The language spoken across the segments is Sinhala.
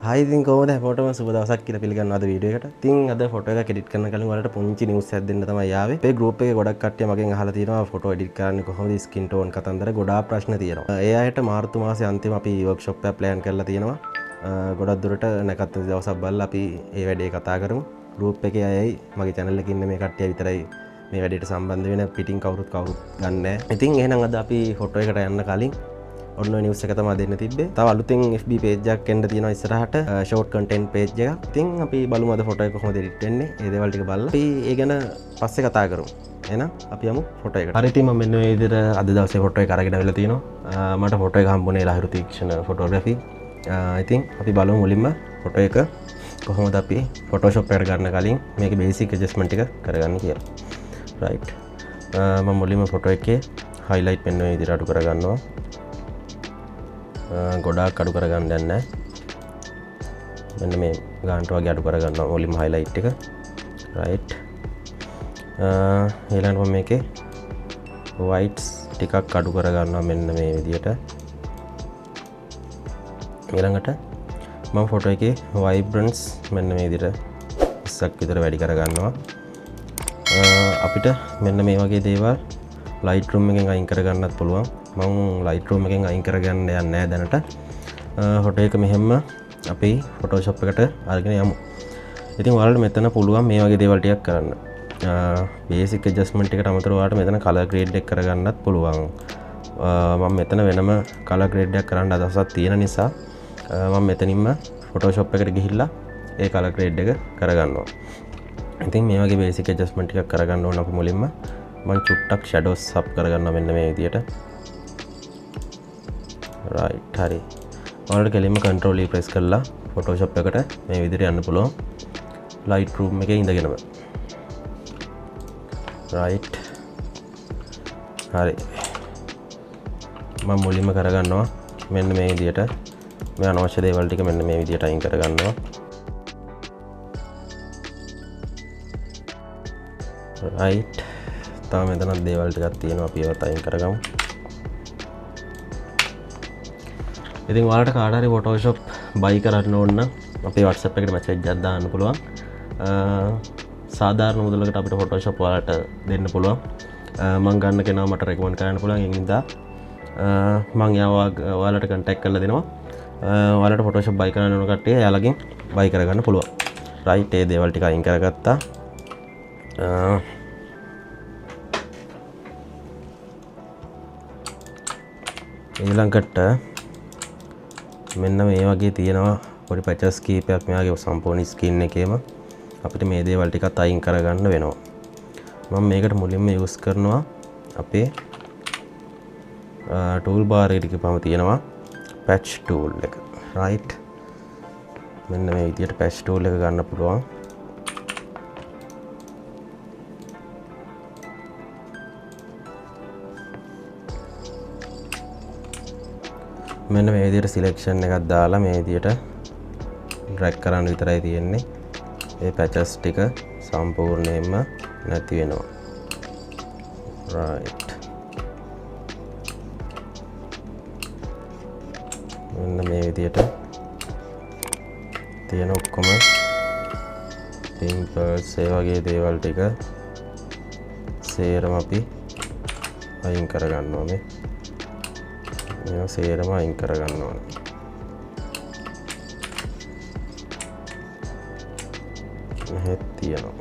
හයි ඉතින් කොහොමද හැමෝටම සුබ දවසක් කියලා පිළිගන්නවා අද වීඩියෝ එකට. ඉතින් අද ෆොටෝ එක එඩිට් කරන කලින් ඔයාලට පුංචි නිවුස් එකක් දෙන්න තමයි ආවේ. අපේ ගෲප් එකේ ගොඩක් කට්ටිය මගෙන් අහලා තියෙනවා ෆොටෝ එඩිට් කරන්නේ කොහොමද ස්කින් ටෝන් කතන්දර ගොඩාක් ප්‍රශ්න තියෙනවා. ඒ අයට මාර්තු මාසේ අන්තිම අපි වර්ක්ෂොප් එකක් ප්ලෑන් කරලා තියෙනවා. ගොඩක් දුරට නැකත් දවසක් බලලා අපි ඒ වැඩේ කතා කරමු. ගෲප් එකේ අයයි මගේ channel එකේ ඉන්න මේ කට්ටිය විතරයි මේ වැඩේට සම්බන්ධ වෙන පිටින් කවුරුත් ගන්න නැහැ. ඉතින් එහෙනම් අද අපි ෆොටෝ එකට යන්න කලින් ඔන්න නිවස් එක තමයි දෙන්න තිබ්බේ. තව අලුතෙන් FB page එකක් එන්න තියෙනවා ඉස්සරහට short content page එකක්. ඉතින් අපි බලමු අද ෆොටෝ එක කොහොමද edit වෙන්නේ. ඒ දේවල් ටික බලලා අපි ඒ ගැන පස්සේ කතා කරමු. එහෙනම් අපි යමු ෆොටෝ එකට. හරි ඉතින් මම මෙන්න මේ විදිහට අද දවසේ ෆොටෝ එක අරගෙන ආවිලා තිනවා. මට ෆොටෝ එක හම්බුනේ ලහිරු තීක්ෂණ ෆොටෝග්‍රැෆි. ඉතින් අපි බලමු මුලින්ම ෆොටෝ එක කොහොමද අපි Photoshop එකට ගන්න කලින් මේකේ basic adjustment ටික කරගන්න කියලා. right. මම මුලින්ම ෆොටෝ එකේ highlight pen මේ විදිහට අඩු කරගන්නවා. ගොඩාක් අඩු කරගන්න යන්නේ නැහැ. මෙන්න මේ ගානට වගේ අඩු කරගන්නවා මුලින්ම highlight එක. right. ඊළඟට මම මේකේ whites ටිකක් අඩු කරගන්නවා මෙන්න මේ විදිහට. ඊළඟට මම ෆොටෝ එකේ vibrance මෙන්න මේ විදිහට 20ක් විතර වැඩි කරගන්නවා. අපිට මෙන්න මේ වගේ දේවල් Lightroom එකෙන් අයින් කරගන්නත් පුළුවන්. මම Lightroom එකෙන් අයින් කරගන්න යන්නේ නැහැ දැනට. ෆොටෝ එක මෙහෙම අපි Photoshop එකට අරගෙන යමු. ඉතින් ඔයාලට මෙතන පුළුවන් මේ වගේ දේවල් ටිකක් කරන්න. basic adjustment එකට අමතරව ඔයාලට මෙතන color grade එක කරගන්නත් පුළුවන්. මම මෙතන වෙනම color grade එකක් කරන්න අදහසක් තියෙන නිසා මම මෙතනින්ම Photoshop එකට ගිහිල්ලා ඒ color grade එක කරගන්නවා. ඉතින් මේ වගේ basic adjustment ටිකක් කරගන්න ඕන අපි මුලින්ම මම චුට්ටක් shadows up කරගන්නවා මෙන්න මේ විදියට. right හරි. ඔයාලට කෙලින්ම control E press කරලා Photoshop එකට මේ විදියට යන්න පුළුවන්. Lightroom එකේ ඉඳගෙනම. right. හරි. මම මුලින්ම කරගන්නවා මෙන්න මේ විදියට මේ අනවශ්‍ය දේවල් ටික මෙන්න මේ විදියට අයින් කරගන්නවා. right. තව මෙතන දේවල් ටිකක් තියෙනවා අපි ඒවත් අයින් කරගමු. ඉතින් ඔයාලට කාට හරි Photoshop buy කරන්න ඕන නම් අපේ WhatsApp එකට message එකක් දාන්න පුළුවන්. සාධාරණ මුදලකට අපිට Photoshop ඔයාලට දෙන්න පුළුවන්. මම ගන්න කෙනා මට recommend කරන්න පුළුවන්. ඒ නිසා මම ඔයාලට contact කරලා දෙනවා. ඔයාලට Photoshop buy කරන්න ඕන කට්ටිය එයාලගෙන් buy කරගන්න පුළුවන්. right. ඒ දේවල් ටික අයින් කරගත්තා. ඊළඟට මෙන්න මේ වගේ තියෙනවා පොඩි පැචස් කීපයක් මෙයාගේ සම්පූර්ණ ස්කින් එකේම අපිට මේ දේවල් ටිකත් අයින් කරගන්න වෙනවා. මම මේකට මුලින්ම යූස් කරනවා අපේ ටූල් බාර් එකේ පම තියෙනවා patch tool එක. right. මෙන්න මේ විදියට patch tool එක ගන්න පුළුවන්. මෙන්න මේ විදියට සිලෙක්ෂන් එකක් දාලා මේ විදියට ඩ්‍රැග් කරන්න විතරයි තියෙන්නේ. ඒ පැචස් ටික සම්පූර්ණයෙන්ම නැති වෙනවා. right. මෙන්න මේ විදියට තියෙන ඔක්කොම pimples ඒ වගේ දේවල් ටික සේරම අපි අයින් කරගන්නවා මේ. මේවා සේරම අයින් කරගන්න ඕනේ. මෙහෙත් තියෙනවා.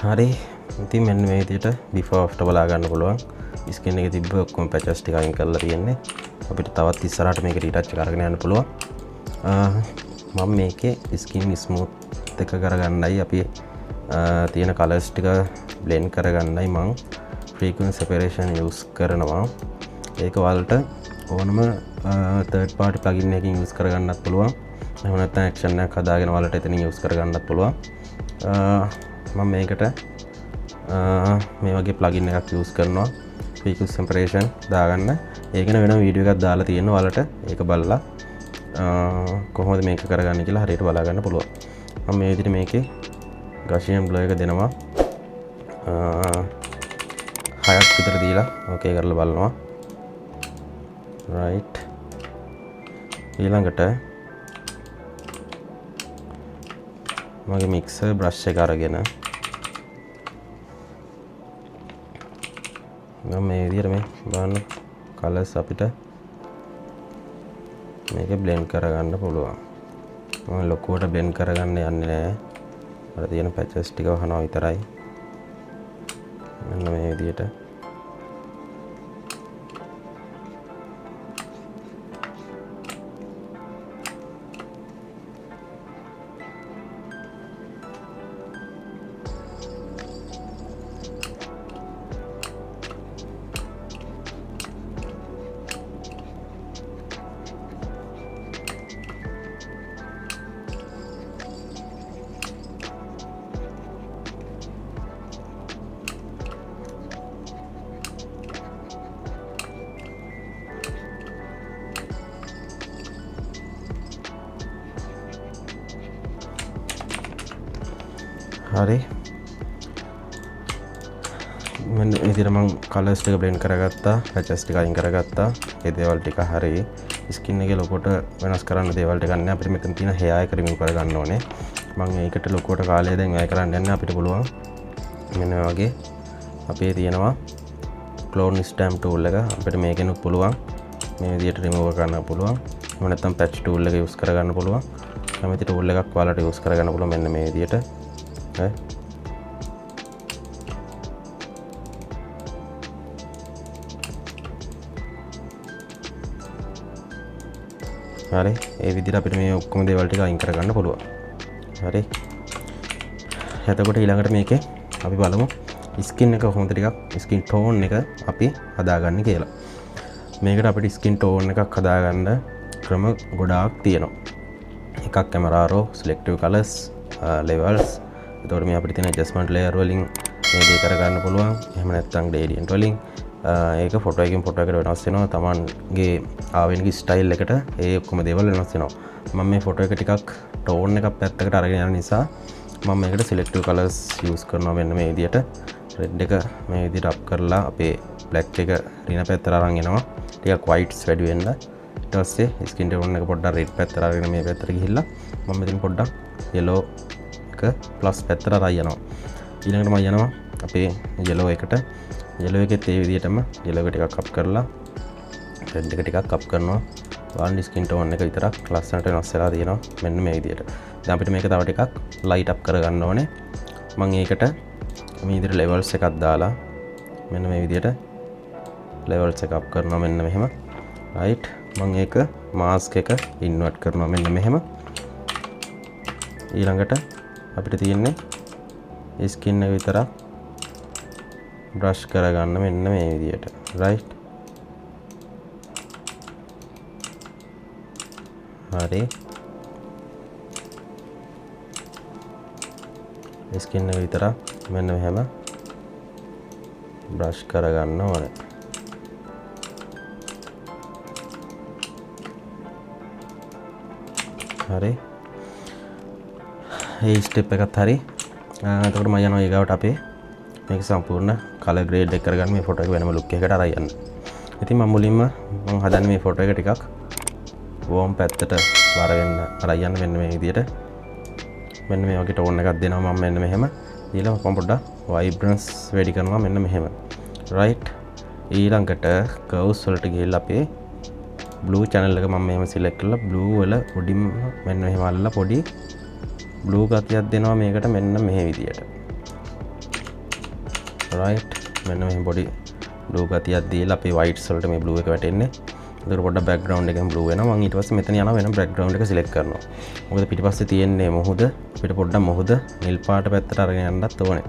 හරි ඉතින් මෙන්න මේ විදිහට before after බලා ගන්න පුළුවන්. ස්කින් එකේ තිබ්බ ඔක්කොම පැචස් ටික අයින් කරලා තියෙන්නේ. අපිට තවත් ඉස්සරහට මේක රීටච් කරගෙන යන්න පුළුවන්. මම මේකේ ස්කින් ස්මූත් එක කරගන්නයි අපි තියෙන කලර්ස් ටික බ්ලෙන්ඩ් කරගන්නයි මම frequency separation use කරනවා. ඒක වලට ඕනම third party plugin එකකින් use කරගන්නත් පුළුවන්. එහෙම නැත්නම් action එකක් හදාගෙන වලට එතනින් use කරගන්නත් පුළුවන්. මම මේකට මේ වගේ plugin එකක් use කරනවා. frequency separation දාගන්න. ඒකන වෙන වීඩියෝ එකක් දාලා තියෙනවා වලට. ඒක බලලා කොහොමද මේක කරගන්නේ කියලා හරියට බලා ගන්න පුළුවන්. මම මේ විදිහට මේකේ Gaussian glow එක දෙනවා. 6ක් විතර දීලා ඕකේ කරලා බලනවා. right. ඊළඟට මගේ මික්සර් බ්‍රෂ් එක අරගෙන මම මේ විදිහට මේ බලන්න කලර්ස් අපිට මේක බ්ලෙන්ඩ් කරගන්න පුළුවන්. මම ලොකුවට බ්ලෙන්ඩ් කරගන්න යන්නේ නැහැ. අර තියෙන පැචස් ටික වහනවා විතරයි. මෙන්න මේ විදිහට හරි මෙන්න විදිහට මම කලර්ස් ටික බ්ලෙන්ඩ් කරගත්තා, පැචස් ටික අයින් කරගත්තා. ඒ දේවල් ටික හරි ස්කින් එකේ ලොකුවට වෙනස් කරන්න දේවල් ටික ගන්න. අපිට මෙතන තියෙන hair එක රිමූව් කරගන්න ඕනේ. මම ඒකට ලොකුවට කාලය දැන් වැය කරන්න යන්නේ. අපිට පුළුවන් මෙන්න වගේ අපේ තියෙනවා clone stamp tool එක. අපිට මේකෙනුත් පුළුවන් මේ විදිහට රිමූව් කරන්න පුළුවන්. එහෙම නැත්නම් patch tool එක use කරගන්න පුළුවන්. කැමති tool එකක් ඔයාලට use කරගන්න පුළුවන් මෙන්න මේ විදිහට. හරි ඒ විදිහට අපිට මේ ඔක්කොම දේවල් ටික අයින් කරගන්න පුළුවන්. හරි එතකොට ඊළඟට මේකේ අපි බලමු ස්කින් එක කොහොමද ටිකක් ස්කින් ටෝන් එක අපි හදාගන්නේ කියලා. මේකට අපිට ස්කින් ටෝන් එකක් හදාගන්න ක්‍රම ගොඩාක් තියෙනවා. එකක් camera raw, selective colors, levels. එතකොට මේ අපිට තියෙන adjustment layer වලින් මේ දේ කරගන්න පුළුවන්. එහෙම නැත්නම් gradient වලින් ඒක ෆොටෝ එකකින් ෆොටෝ එකට වෙනස් වෙනවා. තමන්ගේ ආවෙනික ස්ටයිල් එකට ඒ ඔක්කොම දේවල් වෙනස් වෙනවා. මම මේ ෆොටෝ එක ටිකක් ටෝන් එකක් පැත්තකට අරගෙන යන නිසා මම මේකට selective colors use කරනවා. මෙන්න මේ විදිහට red එක මේ විදිහට අප් කරලා අපේ black එක රින පැත්තට අරන් එනවා. ටිකක් whites වැඩි වෙන්න. ඊට පස්සේ skin tone එක පොඩ්ඩක් red පැත්තට අරගෙන මේ පැත්තට ගිහිල්ලා මම මෙතන පොඩ්ඩක් yellow එක plus පැත්තට අරන් යනවා. ඊළඟට මම යනවා අපේ yellow එකට. yellow එකෙත් ඒ විදිහටම yellow එක ටිකක් අප් කරලා red එක ටිකක් අප් කරනවා. බලන්න skin tone එක විතරක් ලස්සනට වෙනස් වෙලා තියෙනවා. මෙන්න මේ විදිහට. දැන් අපිට මේක තව ටිකක් light up කරගන්න ඕනේ. මම ඒකට මේ විදිහට levels එකක් දාලා මෙන්න මේ විදිහට levels එක up කරනවා මෙන්න මෙහෙම. right මම ඒක mask එක invert කරනවා මෙන්න මෙහෙම. ඊළඟට අපිට තියෙන්නේ skin එක විතරක් brush කරගන්න මෙන්න මේ විදිහට. right හරි skin එක විතරක් මෙන්න මෙහෙම brush කරගන්න ඕනේ. හරි මේ ස්ටෙප් එකත් හරි. එතකොට මම යනවා ඊගාවට අපේ මේක සම්පූර්ණ කලර් ග්‍රේඩ් එක කරගන්න මේ ෆොටෝ එක වෙනම ලුක් එකකට අරන් යන්න. ඉතින් මම මුලින්ම මම හදන්නේ මේ ෆොටෝ එක ටිකක් වෝම් පැත්තට බර වෙන්න අරන් යන්න මෙන්න මේ විදිහට. මෙන්න මේ වගේ ටෝන් එකක් දෙනවා මම මෙන්න මෙහෙම. ඊළඟට මම පොඩ්ඩක් වයිබ්‍රන්ස් වැඩි කරනවා මෙන්න මෙහෙම. right ඊළඟට කර්ව්ස් වලට ගිහිල්ලා අපේ blue channel එක මම මෙහෙම select කරලා blue වල උඩින් මෙන්න මෙහෙම අල්ලලා පොඩි blue ගතියක් දෙනවා මේකට මෙන්න මේ විදියට. right මෙන්න මෙහෙම පොඩි blue ගතියක් දීලා අපේ whites වලට මේ blue එක වැටෙන්නේ. ඒකට පොඩ්ඩක් background එකෙන් blue වෙනවා. මම ඊට පස්සේ මෙතන යනවා වෙන background එක select කරනවා. මොකද පිටිපස්සේ තියෙන්නේ මොහොත. අපිට පොඩ්ඩක් මොහොත නිල් පාට පැත්තට අරගෙන යන්නත් ඕනේ.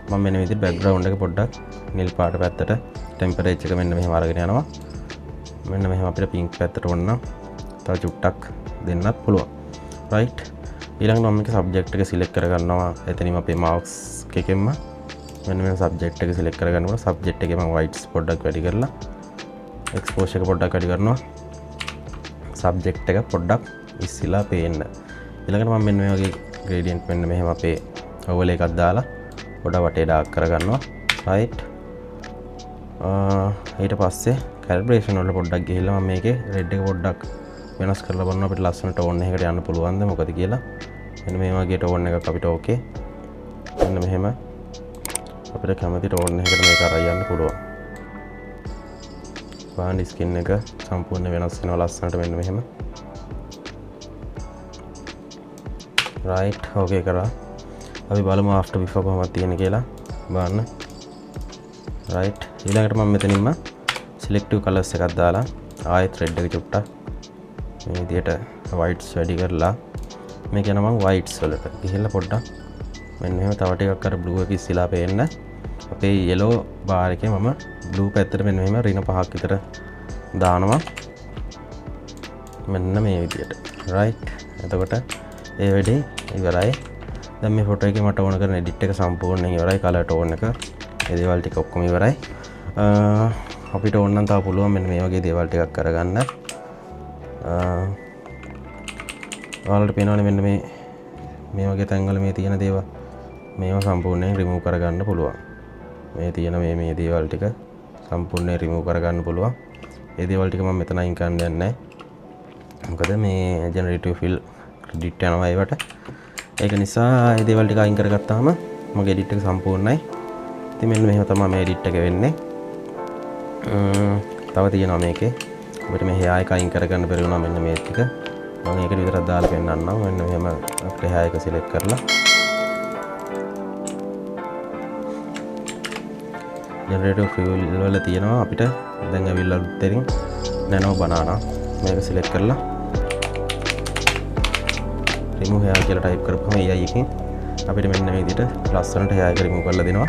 මම මෙන්න මේ විදිහට background එක පොඩ්ඩක් නිල් පාට පැත්තට temperature එක මෙන්න මෙහෙම අරගෙන යනවා. මෙන්න මෙහෙම අපිට pink පැත්තට ඕන නම් තව චුට්ටක් දෙන්නත් පුළුවන්. right ඊළඟට මම මේක subject එක select කරගන්නවා. එතනින් අපේ marks එකෙන්ම මෙන්න මේ subject එක select කරගන්නකොට subject එකේ මම whites පොඩ්ඩක් වැඩි කරලා exposure එක පොඩ්ඩක් වැඩි කරනවා. subject එක පොඩ්ඩක් ඉස්සිලා පේන්න. ඊළඟට මම මෙන්න මේ වගේ gradient මෙන්න මෙහෙම අපේ overlay එකක් දාලා පොඩ වටේ ඩාර්ක් කරගන්නවා. right ඊට පස්සේ calibration වල පොඩ්ඩක් ගිහිල්ලා මම මේකේ red එක පොඩ්ඩක් වෙනස් කරලා බලනවා අපිට ලස්සන tone එකකට යන්න පුළුවන්ද මොකද කියලා. මෙන්න මේ වගේ tone එකක් අපිට okay. මෙන්න මෙහෙම අපිට කැමති tone එකකට මේක අරන් යන්න පුළුවන්. බාන්ඩ් ස්කින් එක සම්පූර්ණ වෙනස් වෙනවා ලස්සනට මෙන්න මෙහෙම. right okay කරා. අපි බලමු after before කොහොමද තියෙන්නේ කියලා බලන්න. right ඊළඟට මම මෙතනින්ම selective colors එකක් දාලා ආයෙත් red එක චුට්ටක් මේ විදිහට whites වැඩි කරලා මේක යනවා මම whites වලට ගිහිල්ලා පොඩ්ඩක් මෙන්න එහෙම තව ටිකක් අර blue එක ඉස්සලා පේන්න අපේ yellow bar එකේ මම blue පැත්තට මෙන්න මෙහෙම රින පහක් විතර දානවා මෙන්න මේ විදිහට. right එතකොට ඒ වැඩේ ඉවරයි. දැන් මේ ෆොටෝ එකේ මට ඕන කරන edit එක සම්පූර්ණයෙන් ඉවරයි. color tone එක ඒ දේවල් ටික ඔක්කොම ඉවරයි. අපිට ඕන නම් තව පුළුවන් මෙන්න මේ වගේ දේවල් ටිකක් කරගන්න. ඔයාලට පේනවනේ මෙන්න මේ වගේ තැන්වල මේ තියෙන දේවල් මේවා සම්පූර්ණයෙන් remove කරගන්න පුළුවන්. මේ තියෙන මේ දේවල් ටික සම්පූර්ණයෙන් remove කරගන්න පුළුවන්. ඒ දේවල් ටික මම මෙතන අයින් කරන්න යන්නේ නැහැ. මොකද මේ generative fill credit යනවා ඒවට. ඒක නිසා මේ දේවල් ටික අයින් කරගත්තාම මගේ edit එක සම්පූර්ණයි. ඉතින් මෙන්න මෙහෙම තමයි මේ edit එක වෙන්නේ. තව තියෙනවා මේකේ අපිට මේ hair එක අයින් කරගන්න බැරි වුණා මෙන්න මේ ටික. මම ඒකට විතරක් දාලා පෙන්නන්නම්. මෙන්න මෙහෙම අපිට hair එක select කරලා generative fill වල තියෙනවා අපිට දැන් ඇවිල්ලා උත්තරින් nano banana මේක select කරලා remove hair කියලා type කරපුවම AI එකෙන් අපිට මෙන්න මේ විදිහට ලස්සනට hair එක remove කරලා දෙනවා.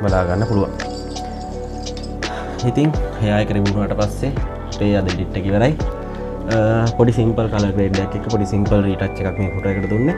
බලා ගන්න පුළුවන්. ඉතින් hair එක remove වුණාට පස්සේ මේ අද edit එක ඉවරයි. පොඩි simple color grade එකක් එක්ක පොඩි simple retouch එකක් මේ ෆොටෝ එකට දුන්නේ.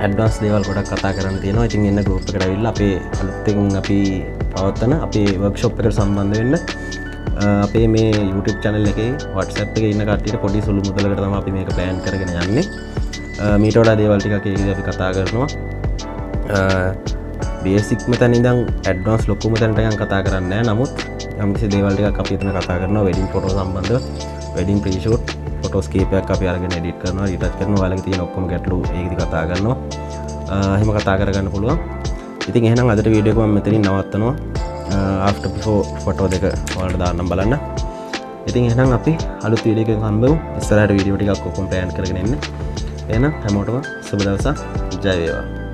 advanced දේවල් ගොඩක් කතා කරන්න තියෙනවා. ඉතින් එන්න group එකට ඇවිල්ලා අපේ අලුතෙන් අපි පවත්වන අපේ workshop එකට සම්බන්ධ වෙන්න. අපේ මේ YouTube channel එකේ WhatsApp එකේ ඉන්න කට්ටියට පොඩි සුළු මුදලකට තමයි අපි මේක plan කරගෙන යන්නේ. මීට වඩා දේවල් ටිකක් ඒකදී අපි කතා කරනවා. බේසික් මෙතන ඉඳන් ඇඩ්වාන්ස් ලොකුම තැනට යන කතා කරන්නේ නැහැ. නමුත් යම්කිසි දේවල් ටිකක් අපි එතන කතා කරනවා. වෙඩින් ෆොටෝ සම්බන්ධව වෙඩින් ප්‍රී ෂූට් ෆොටෝස් කීපයක් අපි අරගෙන එඩිට් කරනවා, රීටච් කරනවා. ඔයාලගේ තියෙන ඔක්කොම ගැටලු ඒකදී කතා කරනවා. එහෙම කතා කරගන්න පුළුවන්. ඉතින් එහෙනම් අදට වීඩියෝ එක මම මෙතනින් නවත්තනවා. after before ෆොටෝ දෙක ඔයාලට දාන්නම් බලන්න. ඉතින් එහෙනම් අපි අලුත් වීඩියෝ එකකින් හම්බෙමු. ඉස්සරහට වීඩියෝ ටිකක් ඔක්කොම ප්ලෑන් කරගෙන ඉන්න. එහෙනම් හැමෝටම සුබ දවසක්. ජය වේවා.